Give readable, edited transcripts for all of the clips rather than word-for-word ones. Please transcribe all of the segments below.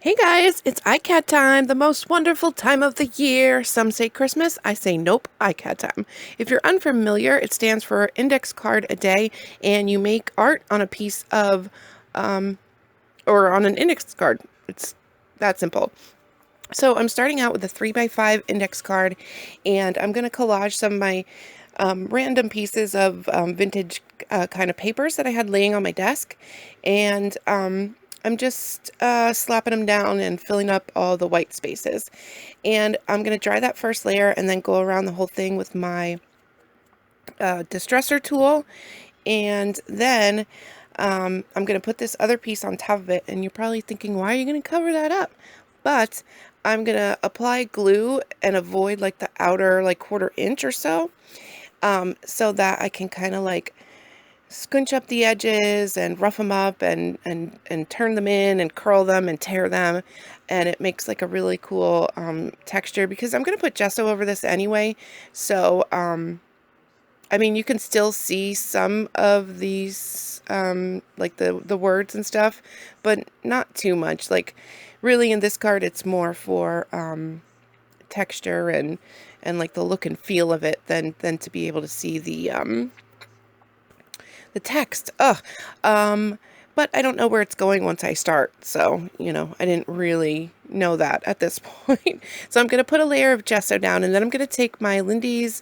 Hey guys, it's iCat time, the most wonderful time of the year. Some say Christmas, I say nope, iCat time. If you're unfamiliar, it stands for index card a day, and you make art on a piece of, or on an index card. It's that simple. So I'm starting out with a 3x5 index card, and I'm going to collage some of my random pieces of vintage kind of papers that I had laying on my desk, and I'm just slapping them down and filling up all the white spaces. And I'm going to dry that first layer and then go around the whole thing with my distresser tool. And then I'm going to put this other piece on top of it. And you're probably thinking, why are you going to cover that up? But I'm going to apply glue and avoid like the outer like 1/4 inch or so, so that I can kind of like scunch up the edges and rough them up and turn them in and curl them and tear them, and it makes like a really cool texture, because I'm going to put gesso over this anyway. So I mean, you can still see some of these like the words and stuff, but not too much. Like really in this card it's more for texture and like the look and feel of it than to be able to see the text. Ugh. But I don't know where it's going once I start. So, you know, I didn't really know that at this point. So I'm going to put a layer of gesso down, and then I'm going to take my Lindy's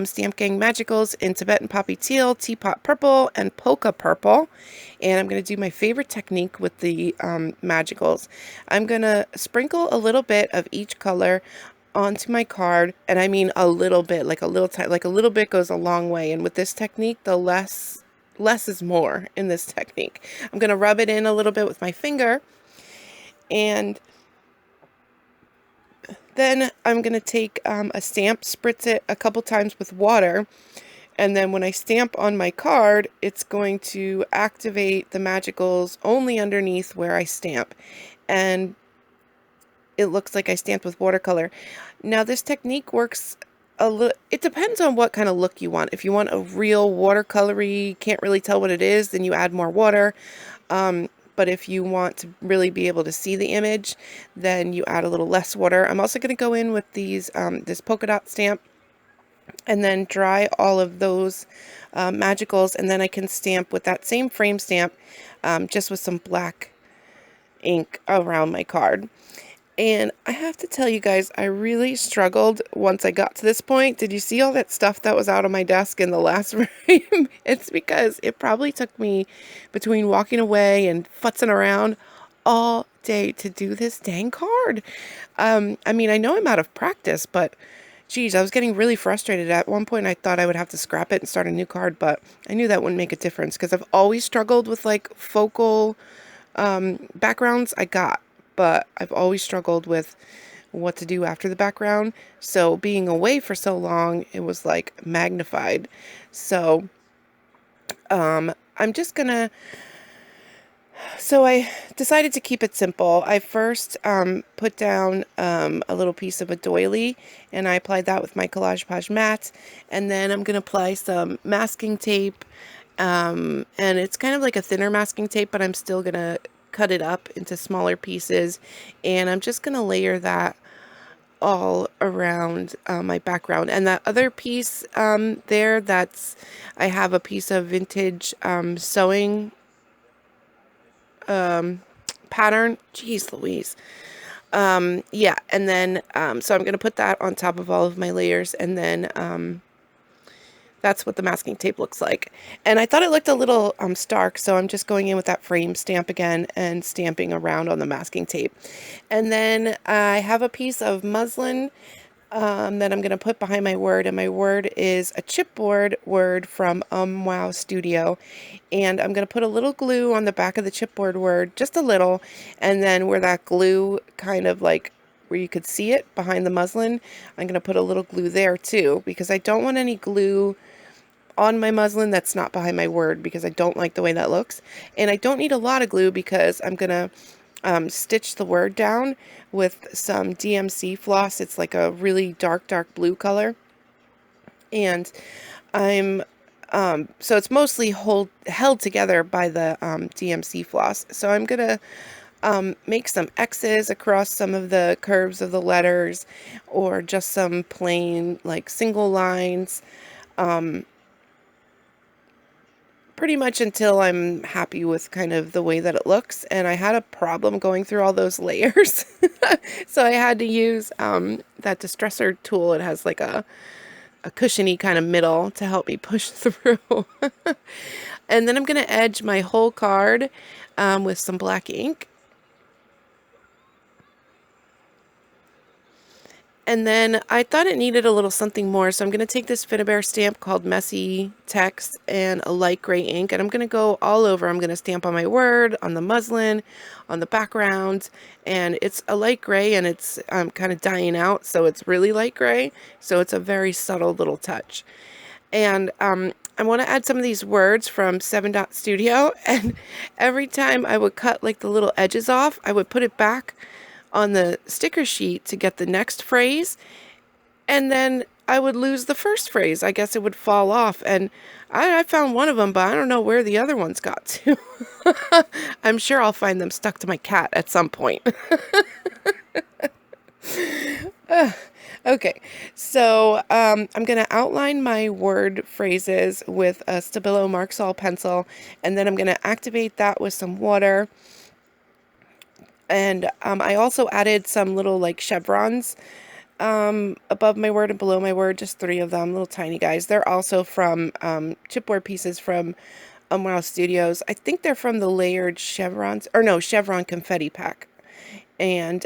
Stamp Gang Magicals in Tibetan Poppy Teal, Teapot Purple, and Polka Purple. And I'm going to do my favorite technique with the Magicals. I'm going to sprinkle a little bit of each color onto my card, and I mean a little bit, like a little like a little bit goes a long way. And with this technique, the less is more in this technique. I'm going to rub it in a little bit with my finger, and then I'm going to take a stamp, spritz it a couple times with water, and then when I stamp on my card, it's going to activate the Magicals only underneath where I stamp, and it looks like I stamped with watercolor. Now this technique works it depends on what kind of look you want. If you want a real watercolory, can't really tell what it is, then you add more water. But if you want to really be able to see the image, then you add a little less water. I'm also going to go in with these this polka dot stamp and then dry all of those Magicals, and then I can stamp with that same frame stamp, just with some black ink around my card. And I have to tell you guys, I really struggled once I got to this point. Did you see all that stuff that was out on my desk in the last frame? It's because it probably took me between walking away and futzing around all day to do this dang card. I mean, I know I'm out of practice, but geez, I was getting really frustrated. At one point I thought I would have to scrap it and start a new card, but I knew that wouldn't make a difference because I've always struggled with like focal backgrounds but I've always struggled with what to do after the background. So being away for so long, it was like magnified. So I'm just gonna, so I decided to keep it simple. I first put down a little piece of a doily, and I applied that with my Collage Page mat, and then I'm gonna apply some masking tape, and it's kind of like a thinner masking tape, but I'm still gonna cut it up into smaller pieces, and I'm just gonna layer that all around my background. And that other piece there, that's, I have a piece of vintage sewing pattern. Jeez Louise. Yeah, and then so I'm gonna put that on top of all of my layers, and then that's what the masking tape looks like. And I thought it looked a little stark, so I'm just going in with that frame stamp again and stamping around on the masking tape. And then I have a piece of muslin that I'm going to put behind my word, and my word is a chipboard word from UmWow Studio. And I'm going to put a little glue on the back of the chipboard word, just a little, and then where that glue kind of like where you could see it behind the muslin, I'm going to put a little glue there too, because I don't want any glue on my muslin that's not behind my word, because I don't like the way that looks. And I don't need a lot of glue because I'm gonna stitch the word down with some DMC floss. It's like a really dark blue color, and I'm so it's mostly held together by the DMC floss. So I'm gonna make some X's across some of the curves of the letters, or just some plain like single lines, pretty much until I'm happy with kind of the way that it looks. And I had a problem going through all those layers. So I had to use that distressor tool. It has like a cushiony kind of middle to help me push through. And then I'm going to edge my whole card with some black ink. And then I thought it needed a little something more, so I'm going to take this Finnabair stamp called Messy Text and a light gray ink, and I'm going to go all over. I'm going to stamp on my word, on the muslin, on the background, and it's a light gray, and it's kind of dying out, so it's really light gray, so it's a very subtle little touch. And I want to add some of these words from 7 Studio, and every time I would cut like the little edges off, I would put it back on the sticker sheet to get the next phrase, and then I would lose the first phrase. I guess it would fall off, and I found one of them, but I don't know where the other ones got to. I'm sure I'll find them stuck to my cat at some point. Okay, so I'm going to outline my word phrases with a Stabilo Mark-Sol pencil, and then I'm going to activate that with some water. And I also added some little like chevrons above my word and below my word, just 3 of them, little tiny guys. They're also from chipboard pieces from UmWow Studios. I think they're from the layered chevrons, or no, chevron confetti pack. And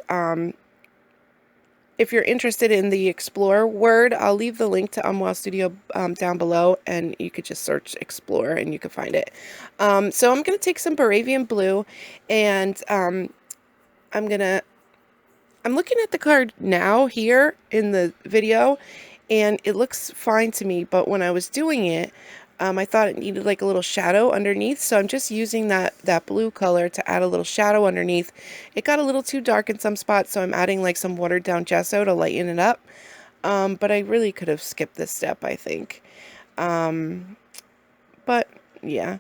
if you're interested in the Explore word, I'll leave the link to UmWow Studio down below, and you could just search Explore and you can find it. So I'm going to take some Baravian blue, and I'm looking at the card now here in the video, and it looks fine to me, but when I was doing it, I thought it needed like a little shadow underneath, so I'm just using that blue color to add a little shadow underneath. It got a little too dark in some spots, so I'm adding like some watered down gesso to lighten it up, but I really could have skipped this step, I think. But yeah.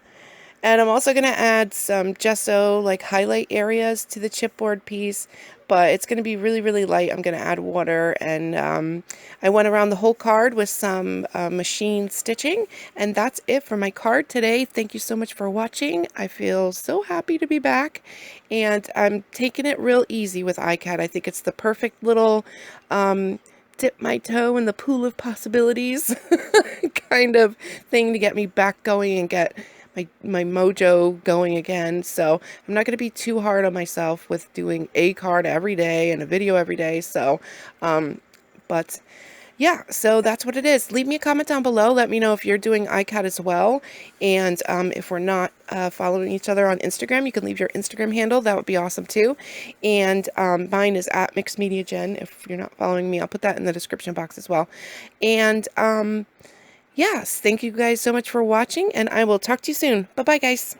And I'm also going to add some gesso, like highlight areas to the chipboard piece, but it's going to be really, really light. I'm going to add water, and I went around the whole card with some machine stitching, and that's it for my card today. Thank you so much for watching. I feel so happy to be back, and I'm taking it real easy with iCAD. I think it's the perfect little dip my toe in the pool of possibilities kind of thing to get me back going and get my mojo going again. So I'm not going to be too hard on myself with doing a card every day and a video every day. So but yeah, so that's what it is. Leave me a comment down below. Let me know if you're doing iCAD as well. And if we're not following each other on Instagram, you can leave your Instagram handle. That would be awesome too. And mine is at MixedMediaGen. If you're not following me, I'll put that in the description box as well. And yes, thank you guys so much for watching, and I will talk to you soon. Bye-bye, guys.